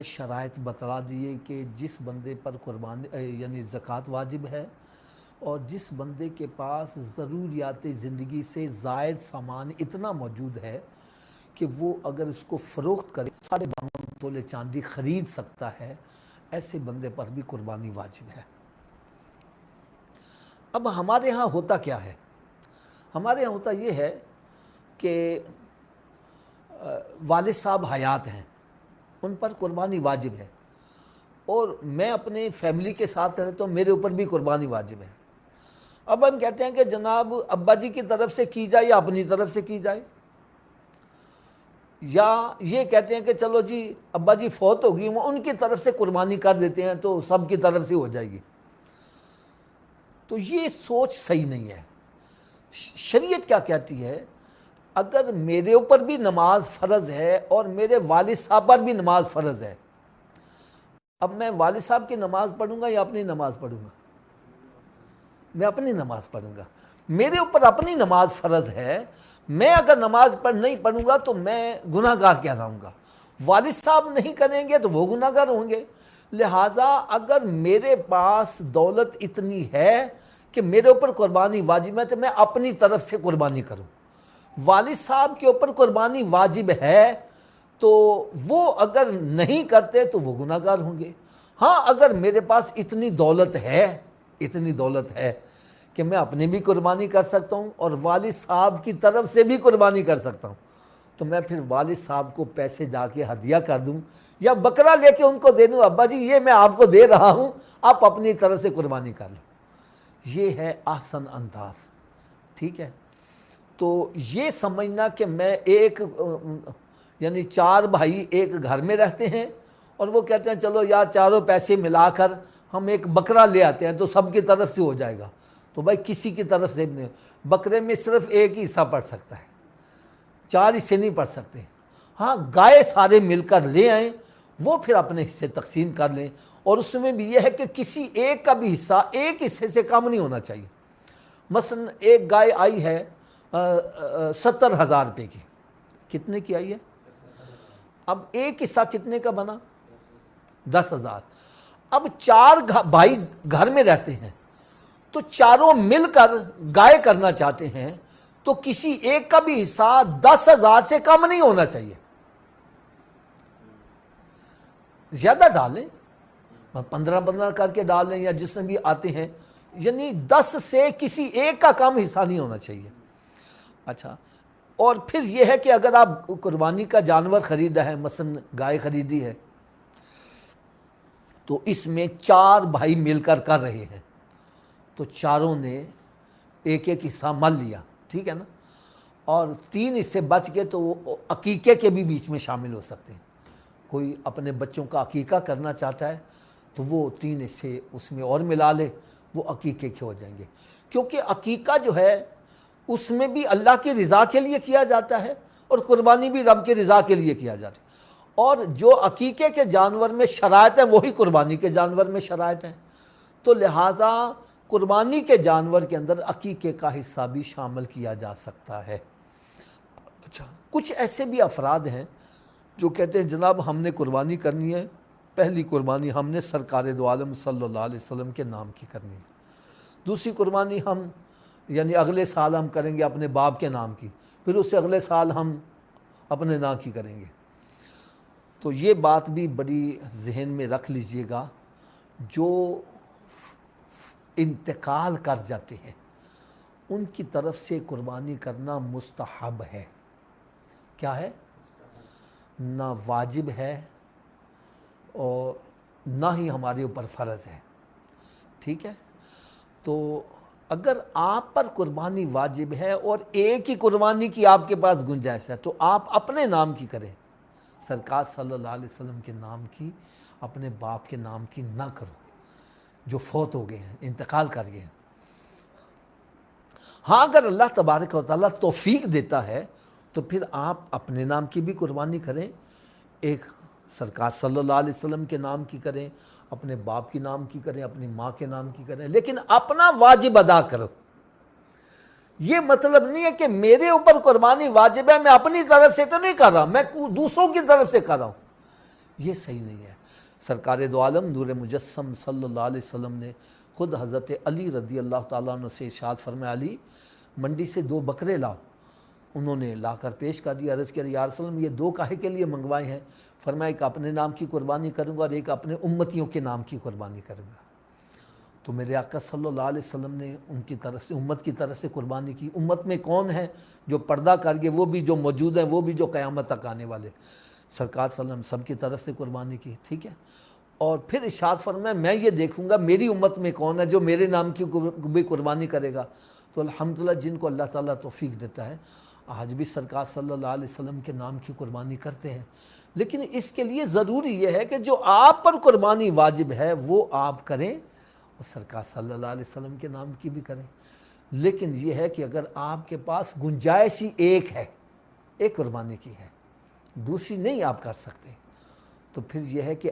شرائط بتلا دیے کہ جس بندے پر قربانی یعنی زکوٰۃ واجب ہے اور جس بندے کے پاس ضروریات زندگی سے زائد سامان اتنا موجود ہے کہ وہ اگر اس کو فروخت کرے 52 تولے چاندی خرید سکتا ہے، ایسے بندے پر بھی قربانی واجب ہے۔ اب ہمارے ہاں ہوتا کیا ہے؟ ہمارے ہاں ہوتا یہ ہے کہ والد صاحب حیات ہیں، ان پر قربانی واجب ہے، اور میں اپنے فیملی کے ساتھ رہتا ہوں، میرے اوپر بھی قربانی واجب ہے۔ اب ہم کہتے ہیں کہ جناب ابا جی کی طرف سے کی جائے یا اپنی طرف سے کی جائے، یا یہ کہتے ہیں کہ چلو جی ابا جی فوت ہو گئی، وہ ان کی طرف سے قربانی کر دیتے ہیں تو سب کی طرف سے ہو جائے گی۔ تو یہ سوچ صحیح نہیں ہے۔ شریعت کیا کہتی ہے؟ اگر میرے اوپر بھی نماز فرض ہے اور میرے والد صاحب پر بھی نماز فرض ہے، اب میں والد صاحب کی نماز پڑھوں گا یا اپنی نماز پڑھوں گا؟ میں اپنی نماز پڑھوں گا۔ میرے اوپر اپنی نماز فرض ہے، میں اگر نماز نہیں پڑھوں گا تو میں گناہ گار کہلاؤں گا، والد صاحب نہیں کریں گے تو وہ گناہ گار ہوں گے۔ لہٰذا اگر میرے پاس دولت اتنی ہے کہ میرے اوپر قربانی واجب ہے تو میں اپنی طرف سے قربانی کروں۔ والد صاحب کے اوپر قربانی واجب ہے تو وہ اگر نہیں کرتے تو وہ گناہ گار ہوں گے۔ ہاں اگر میرے پاس اتنی دولت ہے کہ میں اپنی بھی قربانی کر سکتا ہوں اور والد صاحب کی طرف سے بھی قربانی کر سکتا ہوں، تو میں پھر والد صاحب کو پیسے جا کے ہدیہ کر دوں یا بکرا لے کے ان کو دے دوں، ابا جی یہ میں آپ کو دے رہا ہوں، آپ اپنی طرف سے قربانی کر لو۔ یہ ہے احسن انداز، ٹھیک ہے؟ تو یہ سمجھنا کہ میں یعنی 4 بھائی ایک گھر میں رہتے ہیں اور وہ کہتے ہیں چلو یا چاروں پیسے ملا کر ہم ایک بکرا لے آتے ہیں تو سب کی طرف سے ہو جائے گا، تو بھائی کسی کی طرف سے نہیں، بکرے میں صرف ایک ہی حصہ پڑ سکتا ہے، 4 حصے نہیں پڑ سکتے۔ ہاں گائے سارے مل کر لے آئیں، وہ پھر اپنے حصے تقسیم کر لیں، اور اس میں بھی یہ ہے کہ کسی ایک کا بھی حصہ ایک حصے سے کم نہیں ہونا چاہیے۔ مثلا ایک گائے آئی ہے 70,000 روپے کی، کتنے کی آئی ہے؟ اب ایک حصہ کتنے کا بنا؟ 10,000۔ اب 4 بھائی گھر میں رہتے ہیں تو چاروں مل کر گائے کرنا چاہتے ہیں تو کسی ایک کا بھی حصہ 10,000 سے کم نہیں ہونا چاہیے۔ زیادہ ڈالیں، 15 کر کے ڈال لیں یا جس میں بھی آتے ہیں، یعنی 10 سے کسی ایک کا کم حصہ نہیں ہونا چاہیے۔ اچھا، اور پھر یہ ہے کہ اگر آپ قربانی کا جانور خریدا ہے، مثلا گائے خریدی ہے، تو اس میں 4 بھائی مل کر رہے ہیں تو چاروں نے ایک ایک حصہ مل لیا، ٹھیک ہے نا؟ اور 3 حصے بچ گئے تو وہ عقیقے کے بھی بیچ میں شامل ہو سکتے ہیں۔ کوئی اپنے بچوں کا عقیقہ کرنا چاہتا ہے تو وہ 3 حصے اس میں اور ملا لے، وہ عقیقے کے ہو جائیں گے، کیونکہ عقیقہ جو ہے اس میں بھی اللہ کی رضا کے لیے کیا جاتا ہے اور قربانی بھی رب کی رضا کے لیے کیا جاتا ہے، اور جو عقیقے کے جانور میں شرائط ہیں وہی قربانی کے جانور میں شرائط ہیں، تو لہٰذا قربانی کے جانور کے اندر عقیقے کا حصہ بھی شامل کیا جا سکتا ہے۔ اچھا، کچھ ایسے بھی افراد ہیں جو کہتے ہیں جناب ہم نے قربانی کرنی ہے، پہلی قربانی ہم نے سرکار دو عالم صلی اللہ علیہ وسلم کے نام کی کرنی ہے، دوسری قربانی ہم یعنی اگلے سال ہم کریں گے اپنے باپ کے نام کی، پھر اس سے اگلے سال ہم اپنے نام کی کریں گے۔ تو یہ بات بھی بڑی ذہن میں رکھ لیجئے گا، جو انتقال کر جاتے ہیں ان کی طرف سے قربانی کرنا مستحب ہے۔ کیا ہے؟ نہ واجب ہے اور نہ ہی ہمارے اوپر فرض ہے، ٹھیک ہے؟ تو اگر آپ پر قربانی واجب ہے اور ایک ہی قربانی کی آپ کے پاس گنجائش ہے تو آپ اپنے نام کی کریں، سرکار صلی اللہ علیہ وسلم کے نام کی، اپنے باپ کے نام کی نہ کرو جو فوت ہو گئے ہیں، انتقال کر گئے ہیں۔ ہاں اگر اللہ تبارک و تعالیٰ توفیق دیتا ہے تو پھر آپ اپنے نام کی بھی قربانی کریں، ایک سرکار صلی اللہ علیہ وسلم کے نام کی کریں، اپنے باپ کی نام کی کریں، اپنی ماں کے نام کی کریں، لیکن اپنا واجب ادا کرو۔ یہ مطلب نہیں ہے کہ میرے اوپر قربانی واجب ہے، میں اپنی طرف سے تو نہیں کر رہا، میں دوسروں کی طرف سے کر رہا ہوں۔ یہ صحیح نہیں ہے۔ سرکار دو عالم نور مجسم صلی اللہ علیہ وسلم نے خود حضرت علی رضی اللہ تعالیٰ عنہ سے ارشاد فرمایا، علی منڈی سے 2 بکرے لاؤ۔ انہوں نے لا کر پیش کر دیا، عرض کیا یا رسول اللہ یہ 2 کاہے کے لیے منگوائے ہیں؟ فرمایا ایک اپنے نام کی قربانی کروں گا اور ایک اپنے امتیوں کے نام کی قربانی کروں گا۔ تو میرے آقا صلی اللہ علیہ وسلم نے ان کی طرف سے، امت کی طرف سے قربانی کی۔ امت میں کون ہیں جو پردہ کر کے، وہ بھی جو موجود ہیں، وہ بھی جو قیامت تک آنے والے، سرکار صلی اللہ علیہ وسلم سب کی طرف سے قربانی کی، ٹھیک ہے۔ اور پھر ارشاد فرمایا میں یہ دیکھوں گا میری امت میں کون ہے جو میرے نام کی بھی قربانی کرے گا۔ تو الحمدللہ جن کو اللہ تعالیٰ توفیق دیتا ہے، آج بھی سرکار صلی اللہ علیہ وسلم کے نام کی قربانی کرتے ہیں۔ لیکن اس کے لیے ضروری یہ ہے کہ جو آپ پر قربانی واجب ہے وہ آپ کریں، اور سرکار صلی اللہ علیہ وسلم کے نام کی بھی کریں۔ لیکن یہ ہے کہ اگر آپ کے پاس گنجائش ہی ایک قربانی کی ہے، دوسری نہیں آپ کر سکتے، تو پھر یہ ہے کہ